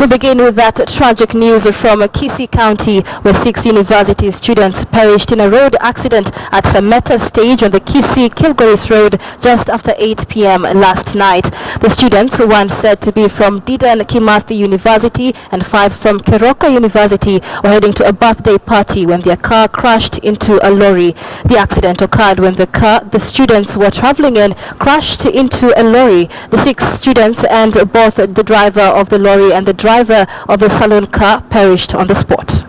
We begin with that tragic news from Kisii County, where 6 university students perished in a road accident at Sameta stage on the Kisii-Kilgoris road just after 8 p.m. last night. The students, one said to be from Didan Kimathi University and 5 from Keroka University, were heading to a birthday party when their car crashed into a lorry. The accident occurred when the students were traveling in crashed into a lorry. The 6 students and both the driver of the lorry and the driver of the salon car perished on the spot.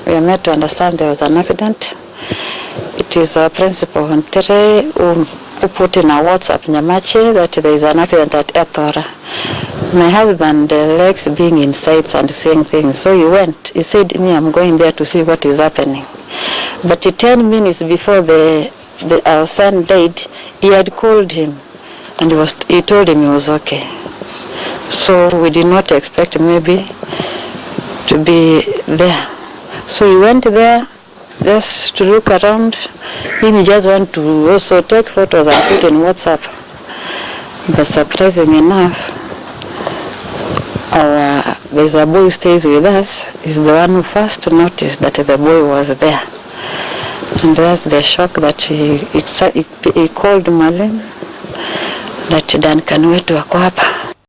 We are made to understand there was an accident. It is our principal Ntere who put in a WhatsApp Nyamache that there is an accident at Ethora. My husband likes being in sites and seeing things, so he went. He said, "Me, I'm going there to see what is happening." But 10 minutes before our son died, he had called him, and he told him he was okay. So we did not expect maybe to be there. So he went there just to look around. He just want to also take photos and put in WhatsApp. But surprising enough, there's a boy who stays with us. He's the one who first noticed that the boy was there. And that's the shock that he called Malin that Duncan wetu wako hapa.